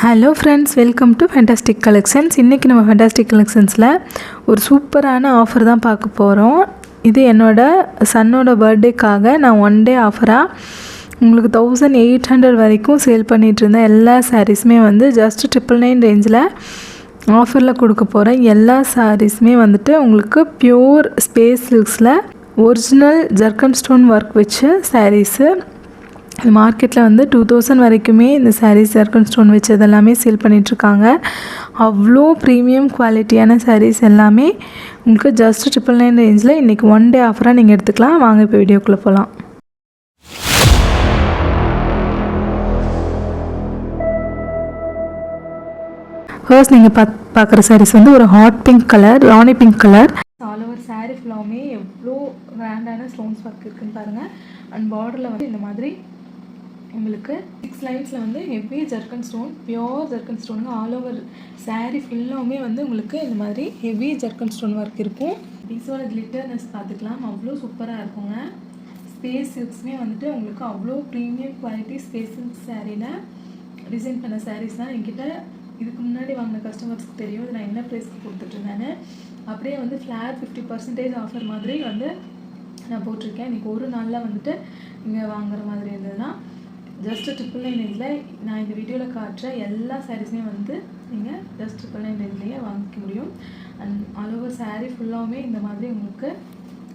Hello friends, welcome to fantastic collections. இன்றைக்கி நம்ம fantastic கலெக்ஷன்ஸில் ஒரு சூப்பரான ஆஃபர் தான் பார்க்க போகிறோம். இது என்னோடய சன்னோட பர்த்டேக்காக நான் ஒன் டே ஆஃபராக உங்களுக்கு 1800 வரைக்கும் சேல் பண்ணிகிட்ருந்தேன். எல்லா சாரீஸுமே வந்து ஜஸ்ட் 999 ரேஞ்சில் ஆஃபரில் கொடுக்க போகிறேன். எல்லா சாரீஸுமே வந்துட்டு உங்களுக்கு pure space சில்க்ஸில் original ஜர்க்கன் stone work வச்ச சாரீஸு. மார்க்கெட்டில் வந்து 2000 வரைக்குமே இந்த சாரீஸ் ஜர்க்கன் ஸ்டோன் வச்சது எல்லாமே சேல் பண்ணிகிட்ருக்காங்க. அவ்வளோ ப்ரீமியம் குவாலிட்டியான சாரீஸ் எல்லாமே உங்களுக்கு ஜஸ்ட் 999 ரேஞ்சில் இன்றைக்கி ஒன் டே ஆஃபராக நீங்கள் எடுத்துக்கலாம். வாங்க இப்போ வீடியோக்குள்ளே போகலாம். ஃபர்ஸ்ட் நீங்கள் பார்க்குற சாரீஸ் வந்து ஒரு hot pink colour, rani pink colour. All over sari ஃபுல்லாமே எவ்வளோ கிராண்டான ஸ்டோன்ஸ் ஒர்க் இருக்குதுன்னு பாருங்கள். அண்ட் பார்டரில் வந்து இந்த மாதிரி உங்களுக்கு 6 லைன்ஸில் வந்து heavy ஜர்க்கன் stone, pure ஜர்க்கன் ஸ்டோனுங்க. All over sari ஃபுல்லாமே வந்து உங்களுக்கு இந்த மாதிரி ஹெவி ஜர்க்கன் ஸ்டோன் ஒர்க் இருக்கும். பீஸோட கிளிட்டர்னஸ் பார்த்துக்கலாம், அவ்வளோ சூப்பராக இருக்குங்க. ஸ்பேஸ் சில்க்ஸுமே வந்துட்டு உங்களுக்கு அவ்வளோ ப்ரீமியம் குவாலிட்டி ஸ்பேஸ் சில்க் சாரியில் டிசைன் பண்ண சாரீஸ் தான். என்கிட்ட இதுக்கு முன்னாடி வாங்கின கஸ்டமர்ஸ்க்கு தெரியும் இது நான் என்ன ப்ரைஸ்க்கு கொடுத்துட்ருந்தேன்னு. அப்படியே வந்து ஃப்ளாட் 50% ஆஃபர் மாதிரி வந்து நான் போட்டிருக்கேன். இன்றைக்கி ஒரு நாளில் வந்துட்டு நீங்கள் வாங்குற மாதிரி இருந்ததுன்னா ஜஸ்ட் 999 ரேஞ்சில் நான் இந்த வீடியோவில் காட்டுற எல்லா சாரீஸுமே வந்து நீங்கள் ஜஸ்ட் 999 ரேஞ்சிலேயே வாங்கிக்க முடியும். அண்ட் ஆல் ஓவர் சாரீ ஃபுல்லாகவே இந்த மாதிரி உங்களுக்கு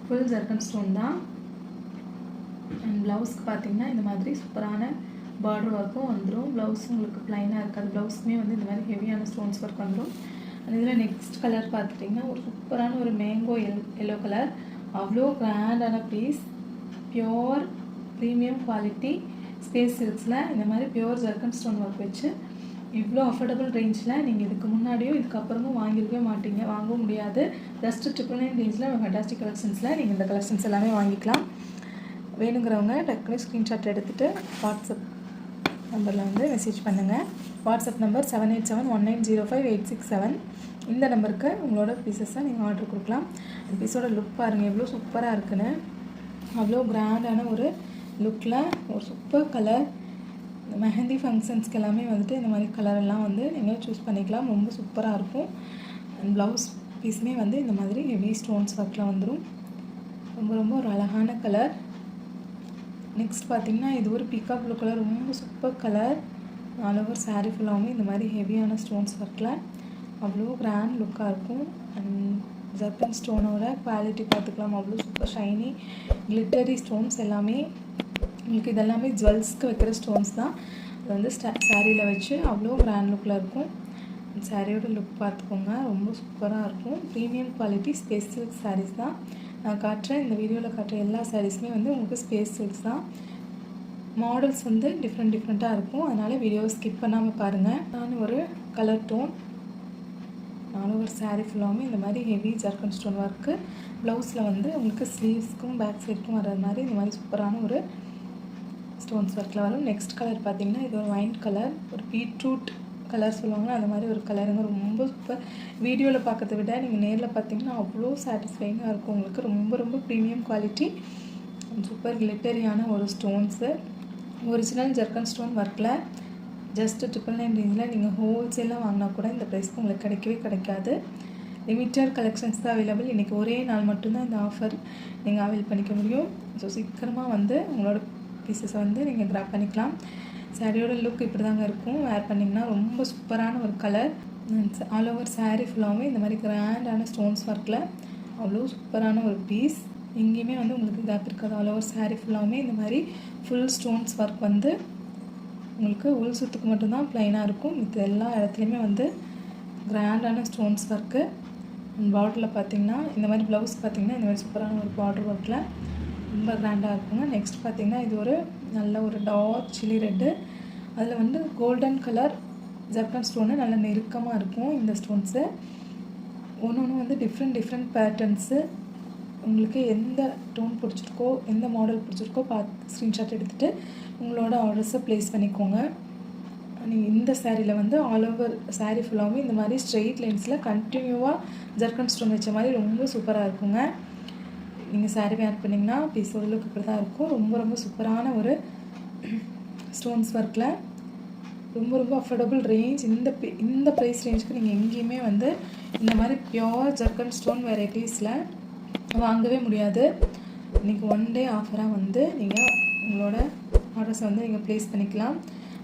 ஃபுல் ஜர்க்கன் ஸ்டோன் தான். அண்ட் ப்ளவுஸ்க்கு பார்த்தீங்கன்னா இந்த மாதிரி சூப்பரான பார்டர் ஒர்க்கும் வந்துடும். ப்ளவுஸ் உங்களுக்கு ப்ளைனாக இருக்காது, ப்ளவுஸுமே வந்து இந்த மாதிரி ஹெவியான ஸ்டோன்ஸ் ஒர்க் வந்துடும். அண்ட் இதில் நெக்ஸ்ட் கலர் பார்த்துட்டிங்கன்னா ஒரு சூப்பரான ஒரு மேங்கோ எல்லோ கலர். அவ்வளோ கிராண்டான piece, pure premium quality space சில்க்ஸில் இந்த மாதிரி பியோர் ஜர்க்கன் ஸ்டோன் ஒர்க் வச்சு இவ்வளோ அஃபோர்டபுள் ரேஞ்சில் நீங்கள் இதுக்கு முன்னாடியும் இதுக்கப்புறமும் வாங்கியிருக்கவே மாட்டீங்க, வாங்கவும் முடியாது. ஜஸ்ட் 999 ரேஞ்சில் ஃபேண்டாஸ்டிக் கலெக்ஷன்ஸில் நீங்கள் இந்த கலெக்ஷன்ஸ் எல்லாமே வாங்கிக்கலாம். வேணுங்கிறவங்க டக்குனு ஸ்க்ரீன்ஷாட் எடுத்துகிட்டு வாட்ஸ்அப் நம்பரில் வந்து மெசேஜ் பண்ணுங்கள். WhatsApp number 7871905867. இந்த நம்பருக்கு உங்களோட பீசஸை நீங்கள் ஆர்டர் கொடுக்கலாம். அந்த பீஸோட லுக் பாருங்கள் எவ்வளோ சூப்பராக இருக்குன்னு. அவ்வளோ கிராண்டான ஒரு லுக்கில் ஒரு சூப்பர் கலர். மெஹந்தி ஃபங்க்ஷன்ஸ்க்கு எல்லாமே வந்துட்டு இந்த மாதிரி கலரெல்லாம் வந்து நீங்கள் சூஸ் பண்ணிக்கலாம், ரொம்ப சூப்பராக இருக்கும். அண்ட் ப்ளவுஸ் பீஸுமே வந்து இந்த மாதிரி ஹெவி ஸ்டோன்ஸ் ஒர்க்கில் வந்துடும். ரொம்ப ரொம்ப ஒரு அழகான கலர். நெக்ஸ்ட் பார்த்திங்கன்னா இது ஒரு பீகாக் ப்ளூ கலர், ரொம்ப super colour. All over sari ஃபுல்லாகவே இந்த மாதிரி ஹெவியான ஸ்டோன்ஸ் ஒர்க்கில் அவ்வளோ கிராண்ட் லுக்காக இருக்கும். அண்ட் ஜர்க்கன் ஸ்டோனோட குவாலிட்டி பார்த்துக்கலாம், அவ்வளோ சூப்பர் ஷைனி கிளிட்டரி ஸ்டோன்ஸ் எல்லாமே உங்களுக்கு. இதெல்லாமே ஜுவல்ஸ்க்கு வைக்கிற ஸ்டோன்ஸ் தான். அது வந்து சாரியில் வச்சு அவ்வளோ கிராண்ட் லுக்கில் இருக்கும். சாரியோட லுக் பார்த்துக்கோங்க, ரொம்ப சூப்பராக இருக்கும். Premium quality space silk sarees தான் நான் காட்டுறேன். இந்த வீடியோவில் காட்டுற எல்லா சாரீஸுமே வந்து உங்களுக்கு ஸ்பேஸ் சில்க்ஸ் தான். மாடல்ஸ் வந்து டிஃப்ரெண்ட்டாக இருக்கும், அதனால் வீடியோவை ஸ்கிப் பண்ணாமல் பாருங்கள். நான் ஒரு colour tone all over sari ஃபுல்லாமே இந்த மாதிரி ஹெவி ஜர்க்கன் ஸ்டோன் ஒர்க்கு. ப்ளவுஸில் வந்து உங்களுக்கு ஸ்லீவ்ஸ்க்கும் பேக் சைடுக்கும் வர்ற மாதிரி இந்த மாதிரி சூப்பரான ஒரு ஸ்டோன்ஸ் ஒர்க்கில் வரும். நெக்ஸ்ட் கலர் பார்த்திங்கன்னா இது ஒரு ஒயின் கலர், ஒரு பீட்ரூட் கலர் சொல்லுவாங்க, அந்த மாதிரி ஒரு கலருங்க. ரொம்ப சூப்பர். வீடியோவில் பார்க்கறத விட நீங்கள் நேரில் பார்த்தீங்கன்னா அவ்வளோ சாட்டிஸ்ஃபைங்காக இருக்கும் உங்களுக்கு. ரொம்ப ரொம்ப ப்ரீமியம் குவாலிட்டி சூப்பர் கிளிட்டரியான ஒரு ஸ்டோன்ஸு. ஒரிஜினல் ஜர்க்கன் ஸ்டோன் ஒர்க்கில் ஜஸ்ட் 999 ரேஞ்சில் நீங்கள் ஹோல்சேலாக வாங்கினா கூட இந்த ப்ரைஸ்க்கு உங்களுக்கு கிடைக்கவே கிடைக்காது. லிமிட்டட் கலெக்ஷன்ஸ் தான் அவைலபிள். இன்றைக்கி ஒரே நாள் மட்டும்தான் இந்த ஆஃபர் நீங்கள் அவைல் பண்ணிக்க முடியும். ஸோ சீக்கிரமாக வந்து உங்களோட பீசஸை வந்து நீங்கள் கிராப் பண்ணிக்கலாம். சாரியோட லுக் இப்படி தாங்க இருக்கும். வேர் பண்ணிங்கன்னா ரொம்ப சூப்பரான ஒரு கலர். ஆல் ஓவர் சாரீ ஃபுல்லாகவே இந்த மாதிரி கிராண்டான ஸ்டோன்ஸ் ஒர்க்கில் அவ்வளோ சூப்பரான ஒரு பீஸ். எங்கேயுமே வந்து உங்களுக்கு கேப் இருக்காது. ஆல் ஓவர் சாரீ ஃபுல்லாகவே இந்த மாதிரி ஃபுல் ஸ்டோன்ஸ் ஒர்க் வந்து உங்களுக்கு உள் சுத்துக்கு மட்டும்தான் ப்ளைனாக இருக்கும். இது எல்லா இடத்துலையுமே வந்து கிராண்டான ஸ்டோன்ஸ் ஒர்க்கு. பார்டரில் பார்த்திங்கன்னா இந்த மாதிரி ப்ளவுஸ் பார்த்திங்கன்னா இந்த மாதிரி சூப்பரான ஒரு பார்டர் ஒர்க்கில் ரொம்ப கிராண்டாக இருக்குங்க. நெக்ஸ்ட் பார்த்திங்கன்னா இது ஒரு நல்ல ஒரு டார்க் சில்லி ரெட்டு, அதில் வந்து கோல்டன் கலர் ஜர்க்கன் ஸ்டோனு நல்ல நெருக்கமாக இருக்கும். இந்த ஸ்டோன்ஸு ஒன்று வந்து டிஃப்ரெண்ட் பேட்டர்ன்ஸு. உங்களுக்கு எந்த டோன் பிடிச்சிருக்கோ, எந்த மாடல் பிடிச்சிருக்கோ பார்த்து ஸ்க்ரீன்ஷாட் எடுத்துகிட்டு உங்களோட ஆர்டர்ஸை ப்ளேஸ் பண்ணிக்கோங்க. நீங்கள் இந்த சாரியில் வந்து ஆல் ஓவர் சாரீ ஃபுல்லாகவே இந்த மாதிரி ஸ்ட்ரெயிட் லைன்ஸில் கண்டினியூவாக ஜர்க்கன் ஸ்டோன் வச்ச மாதிரி ரொம்ப சூப்பராக இருக்குங்க. நீங்கள் சாரீ வேர் பண்ணிங்கன்னா பீஸோட லுக் இப்படி தான் இருக்கும். ரொம்ப ரொம்ப சூப்பரான ஒரு ஸ்டோன்ஸ் ஒர்க்கில் ரொம்ப ரொம்ப அஃபோர்டபுள் ரேஞ்ச். இந்த ப்ரைஸ் ரேஞ்சுக்கு நீங்கள் எங்கேயுமே வந்து இந்த மாதிரி பியோர் ஜர்க்கன் ஸ்டோன் வெரைட்டிஸில் வாங்கவே முடியாது. இன்றைக்கி ஒன் டே ஆஃபராக வந்து நீங்கள் உங்களோட ஆர்டர்ஸை வந்து நீங்கள் ப்ளேஸ் பண்ணிக்கலாம்.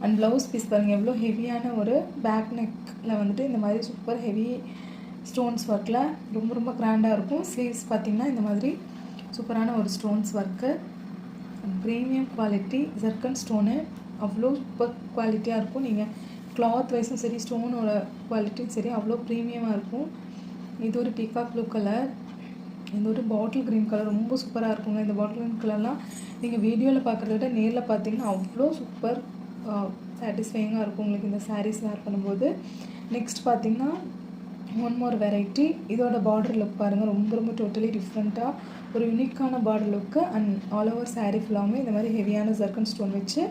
அண்ட் ப்ளவுஸ் பீஸ் பாருங்கள் எவ்வளோ ஹெவியான ஒரு பேக் நெக்கில் வந்துட்டு இந்த மாதிரி சூப்பர் ஹெவி ஸ்டோன்ஸ் ஒர்க்கில் ரொம்ப ரொம்ப கிராண்டாக இருக்கும். ஸ்லீவ்ஸ் பார்த்திங்கன்னா இந்த மாதிரி சூப்பரான ஒரு stones work, premium quality ஜர்க்கன் stone அவ்வளோ சூப்பர் குவாலிட்டியாக இருக்கும். நீங்கள் கிளாத் வைஸும் சரி ஸ்டோனோட குவாலிட்டியும் சரி அவ்வளோ ப்ரீமியமாக இருக்கும். இது ஒரு பீகாக் ப்ளூ கலர், இது ஒரு பாட்டில் க்ரீன் கலர், ரொம்ப சூப்பராக இருக்குங்க. இந்த பாட்டில் க்ரீன் கலர்லாம் நீங்கள் வீடியோவில் பார்க்குறத விட நேரில் பார்த்தீங்கன்னா அவ்வளோ சூப்பர் சாட்டிஸ்ஃபைங்காக இருக்கும் உங்களுக்கு இந்த சாரீஸ் வேர் பண்ணும்போது. நெக்ஸ்ட் பார்த்திங்கன்னா ஒன் மோர் வெரைட்டி. இதோட பார்டர் லுக் பாருங்கள், ரொம்ப ரொம்ப டோட்டலி டிஃப்ரெண்ட்டாக ஒரு யூனிக்கான border look. And all over sari ஃபுல்லாமே இந்த மாதிரி ஹெவியான ஜர்க்கன் ஸ்டோன் வச்சு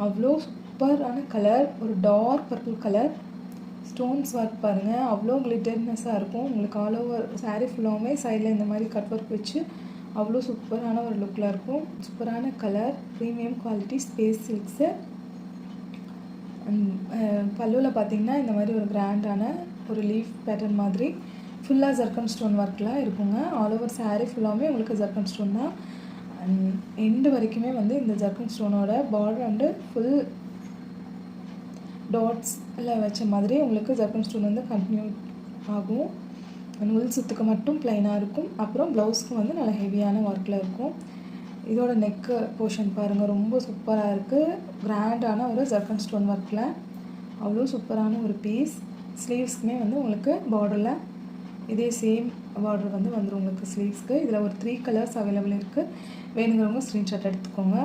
அவ்வளோ சூப்பரான கலர், ஒரு dark purple colour stones work பாருங்கள் அவ்வளோ கிளிட்டர்னஸாக இருக்கும் உங்களுக்கு. ஆல் ஓவர் சாரீ ஃபுல்லாமே சைடில் இந்த மாதிரி கட் ஒர்க் வச்சு அவ்வளோ சூப்பரான ஒரு லுக்கில் இருக்கும். சூப்பரான கலர், ப்ரீமியம் குவாலிட்டி ஸ்பேஸ் சில்க்ஸு. அண்ட் பல்லுவில் பார்த்திங்கன்னா இந்த மாதிரி ஒரு கிராண்டான ஒரு லீஃப் பேட்டர்ன் மாதிரி ஃபுல்லாக ஜர்க்கன் ஸ்டோன் ஒர்க்கில் இருக்குங்க. ஆல் ஓவர் சாரீ ஃபுல்லாமே உங்களுக்கு ஜர்க்கன் ஸ்டோன் தான். அண்ட் எண்டு வரைக்குமே வந்து இந்த ஜர்க்கன் ஸ்டோனோட பார்டர் அண்டு ஃபுல் டாட்ஸில் வச்ச மாதிரி உங்களுக்கு ஜர்க்கன் ஸ்டோன் வந்து கண்டினியூ ஆகும். அண்ட் உள் சுத்துக்கு மட்டும் ப்ளைனாக இருக்கும். அப்புறம் ப்ளவுஸ்க்கு வந்து நல்லா ஹெவியான ஒர்க்கில் இருக்கும். இதோட நெக்கு போர்ஷன் பாருங்கள் ரொம்ப சூப்பராக இருக்குது. கிராண்டான ஒரு ஜர்க்கன் ஸ்டோன் ஒர்க்கில் அவ்வளோ சூப்பரான ஒரு பீஸ். ஸ்லீவ்ஸ்க்குமே வந்து உங்களுக்கு பார்டரில் இதே சேம் பார்டர் வந்து வந்துடும் உங்களுக்கு ஸ்லீவ்ஸ்க்கு. இதில் ஒரு 3 கலர்ஸ் அவைலபிள் இருக்குது. வேணுங்கிறவங்க ஸ்க்ரீன்ஷாட் எடுத்துக்கோங்க.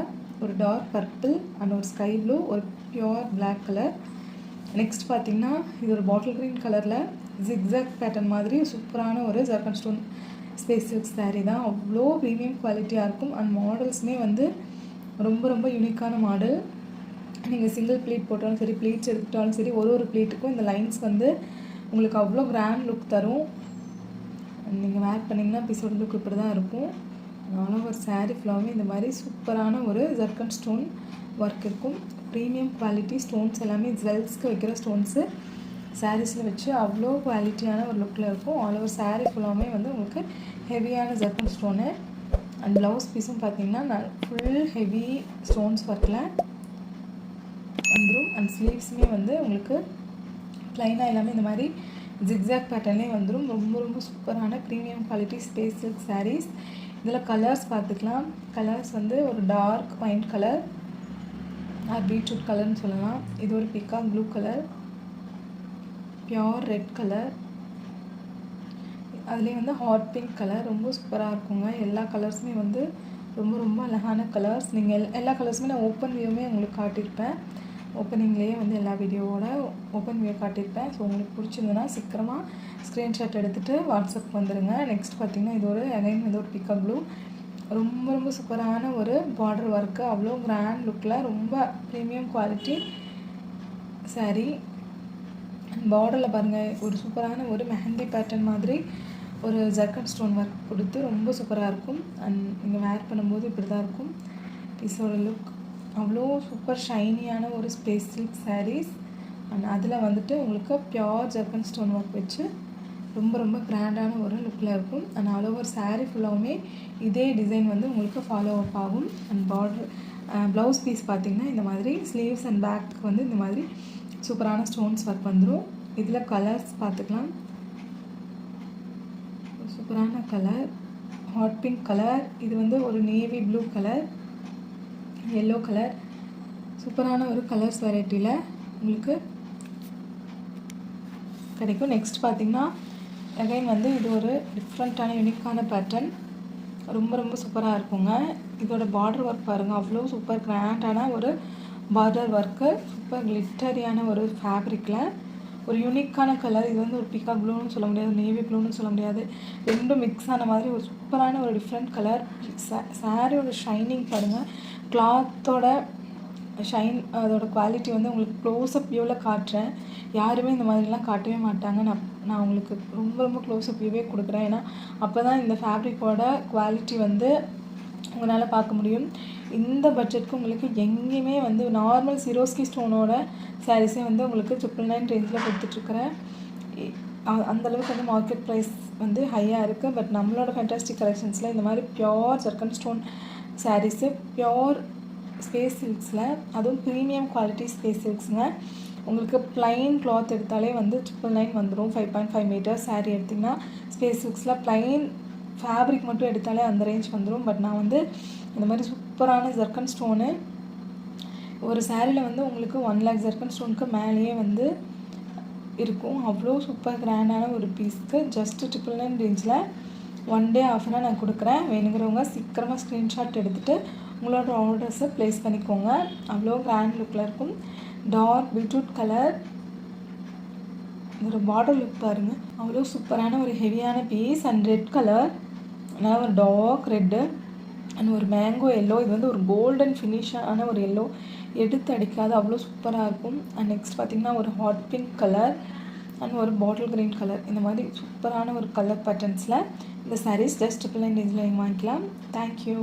ஒரு டார்க் பர்பிள் அண்ட் ஒரு ஸ்கை ப்ளூ, ஒரு பியோர் பிளாக் கலர். நெக்ஸ்ட் பார்த்திங்கன்னா இது ஒரு பாட்டில் க்ரீன் கலரில் ஜிக்ஸாக் பேட்டர்ன் மாதிரி சூப்பரான ஒரு ஜர்க்கன் ஸ்டோன் ஸ்பேஸ் சில்க் சாரீ தான். அவ்வளோ ப்ரீமியம் குவாலிட்டியாக இருக்கும். அண்ட் மாடல்ஸுமே வந்து ரொம்ப ரொம்ப யூனிக்கான மாடல். நீங்கள் சிங்கிள் ப்ளீட் போட்டாலும் சரி, ப்ளீட்ஸ் எடுத்துட்டாலும் சரி, ஒரு ப்ளீட்டுக்கும் இந்த லைன்ஸ் வந்து உங்களுக்கு அவ்வளோ கிராண்ட் லுக் தரும். நீங்கள் வேர் பண்ணிங்கன்னா பீஸோட லுக் இப்படி தான் இருக்கும். ஆல் ஓவர் சாரீ ஃபுல்லாகவே இந்த மாதிரி சூப்பரான ஒரு ஜர்க்கன் ஸ்டோன் ஒர்க் இருக்கும். ப்ரீமியம் குவாலிட்டி ஸ்டோன்ஸ் எல்லாமே ஜுவல்ஸ்க்கு வைக்கிற ஸ்டோன்ஸு சாரீஸில் வச்சு அவ்வளோ குவாலிட்டியான ஒரு லுக்கில் இருக்கும். ஆல் ஓவர் சாரீ ஃபுல்லாமே வந்து உங்களுக்கு ஹெவியான ஜர்க்கன் ஸ்டோனு. அண்ட் ப்ளவுஸ் பீஸும் பார்த்திங்கன்னா ஃபுல் ஹெவி ஸ்டோன்ஸ் ஒர்க்கில் வந்துடும். அண்ட் ஸ்லீவ்ஸுமே வந்து உங்களுக்கு ப்ளைனாக எல்லாமே இந்த மாதிரி ஜிக்ஸாக் பேட்டர்ன்லேயே வந்துடும். ரொம்ப ரொம்ப சூப்பரான premium quality space silk saris. இதில் கலர்ஸ் பார்த்துக்கலாம். கலர்ஸ் வந்து ஒரு dark wine colour or beetroot கலர்னு சொல்லலாம். இது ஒரு peacock blue colour, pure red colour, அதுலேயே வந்து ஹாட் பிங்க் கலர் ரொம்ப சூப்பராக இருக்குங்க. எல்லா கலர்ஸுமே வந்து ரொம்ப ரொம்ப அழகான கலர்ஸ். நீங்கள் எல்லா கலர்ஸுமே நான் ஓப்பன் வியூமே உங்களுக்கு காட்டியிருப்பேன். ஓப்பனிங்லேயே வந்து எல்லா வீடியோவோட ஓப்பன் வியூ காட்டியிருப்பேன். ஸோ உங்களுக்கு பிடிச்சிருந்ததுன்னா சீக்கிரமாக ஸ்க்ரீன்ஷாட் எடுத்துகிட்டு வாட்ஸ்அப் வந்துடுங்க. நெக்ஸ்ட் பார்த்திங்கன்னா இது ஒரு அகைன் வந்து ஒரு பீகாக் ப்ளூ, ரொம்ப ரொம்ப சூப்பரான ஒரு பார்டர் ஒர்க்கு, அவ்வளோ கிராண்ட் லுக்கில் ரொம்ப ப்ரீமியம் குவாலிட்டி சாரீ. பார்டரில் பாருங்கள் ஒரு சூப்பரான ஒரு மெஹந்தி பேட்டர்ன் மாதிரி ஒரு ஜர்க்கன் ஸ்டோன் ஒர்க் கொடுத்து ரொம்ப சூப்பராக இருக்கும். அண்ட் நீங்கள் வேர் பண்ணும்போது இப்படி தான் இருக்கும் பீஸோட லுக். அவ்வளோ சூப்பர் ஷைனியான ஒரு ஸ்பேஸ் சில்க் சாரீஸ். அண்ட் அதில் வந்துட்டு உங்களுக்கு பியோர் ஜர்க்கன் ஸ்டோன் ஒர்க் வச்சு ரொம்ப ரொம்ப கிராண்டான ஒரு லுக்கில் இருக்கும். அண்ட் ஆல் ஓவர் சாரீ ஃபுல்லாகவுமே இதே டிசைன் வந்து உங்களுக்கு ஃபாலோ அப் ஆகும். அண்ட் பார்டர் ப்ளவுஸ் பீஸ் பார்த்திங்கன்னா இந்த மாதிரி ஸ்லீவ்ஸ் அண்ட் பேக் வந்து இந்த மாதிரி சூப்பரான ஸ்டோன்ஸ் ஒர்க் வந்துடும். இதில் கலர்ஸ் பார்த்துக்கலாம். சூப்பரான கலர் ஹாட் பிங்க் கலர், இது வந்து ஒரு navy blue colour, yellow colour, சூப்பரான ஒரு கலர்ஸ் வெரைட்டியில் உங்களுக்கு கிடைக்கும். நெக்ஸ்ட் பார்த்திங்கன்னா அகைன் வந்து இது ஒரு டிஃப்ரெண்ட்டான யூனிக்கான பேட்டர்ன், ரொம்ப ரொம்ப சூப்பராக இருக்குங்க. இதோட பார்டர் ஒர்க் பாருங்கள், அவ்வளோ சூப்பர் கிராண்டான ஒரு பார்டர் ஒர்க்கு, சூப்பர் கிளிட்டரியான ஒரு ஃபேப்ரிக்கில் ஒரு யூனிக்கான கலர். இது வந்து ஒரு பீகாக் ப்ளூன்னு சொல்ல முடியாது, நேவி ப்ளூன்னு சொல்ல முடியாது, ரெண்டும் மிக்ஸ் ஆன மாதிரி ஒரு சூப்பரான ஒரு டிஃப்ரெண்ட் கலர். சாரியோட ஷைனிங் பாருங்கள், கிளாத்தோட ஷைன், அதோட குவாலிட்டி வந்து உங்களுக்கு க்ளோஸ்அப் வியூவில் காட்டுறேன். யாருமே இந்த மாதிரிலாம் காட்டவே மாட்டாங்க. நான் உங்களுக்கு ரொம்ப ரொம்ப க்ளோஸ்அப் வியூவே கொடுக்குறேன். ஏன்னா அப்போ தான் இந்த ஃபேப்ரிக்கோட குவாலிட்டி வந்து உங்களால் பார்க்க முடியும். இந்த பட்ஜெட்டுக்கு உங்களுக்கு எங்கேயுமே வந்து நார்மல் சிரோஸ்கி ஸ்டோனோட சாரீஸே வந்து உங்களுக்கு 999 ரேஞ்சில் கொடுத்துட்ருக்குறேன். அந்தளவுக்கு வந்து மார்க்கெட் ப்ரைஸ் வந்து ஹையாக இருக்குது. பட் நம்மளோட ஃபேண்டாஸ்டிக் கலெக்ஷன்ஸில் இந்த மாதிரி pure ஜர்க்கன் stone sarees, pure space சில்க்ஸில், அதுவும் ப்ரீமியம் குவாலிட்டி ஸ்பேஸ் சில்க்ஸுங்க. உங்களுக்கு ப்ளைன் கிளாத் எடுத்தாலே வந்து 999 வந்துடும். 5.5 மீட்டர் சாரீ எடுத்திங்கன்னா ஸ்பேஸ் சில்க்ஸில் ப்ளைன் ஃபேப்ரிக் மட்டும் எடுத்தாலே அந்த ரேஞ்ச் வந்துடும். பட் நான் வந்து இந்த மாதிரி சூப்பரான ஜர்க்கன் ஸ்டோனு ஒரு சாரியில் வந்து உங்களுக்கு 1 lakh ஜர்க்கன் ஸ்டோனுக்கு மேலேயே வந்து இருக்கும். அவ்வளோ சூப்பர் கிராண்டான ஒரு பீஸ்க்கு ஜஸ்ட் 999 ரேஞ்சில் 1 டே ஆஃபராக நான் கொடுக்குறேன். வேணுங்கிறவங்க சீக்கிரமாக ஸ்க்ரீன்ஷாட் எடுத்துகிட்டு உங்களோட ஆர்டர்ஸை ப்ளேஸ் பண்ணிக்கோங்க. அவ்வளோ கிராண்ட் லுக்கில் இருக்கும். டார்க் பீட்ரூட் கலர், ஒரு பார்டர் லுக் பாருங்கள், அவ்வளோ சூப்பரான ஒரு ஹெவியான பீஸ். அண்ட் ரெட் கலர், நல்லா ஒரு டார்க் ரெட்டு அண்ட் ஒரு மேங்கோ எல்லோ. இது வந்து ஒரு கோல்டன் ஃபினிஷான ஒரு எல்லோ, எடுத்து அடிக்காது, அவ்வளோ சூப்பராக இருக்கும். அண்ட் நெக்ஸ்ட் பார்த்திங்கன்னா ஒரு ஹாட் பிங்க் கலர் அண்ட் ஒரு பாட்டில் க்ரீன் கலர். இந்த மாதிரி சூப்பரான ஒரு கலர் பேட்டர்ன்ஸில் இந்த சாரீஸ் ஜஸ்ட் 999 ரேஞ்சில் நீங்கள் வாங்கிக்கலாம். தேங்க்யூ.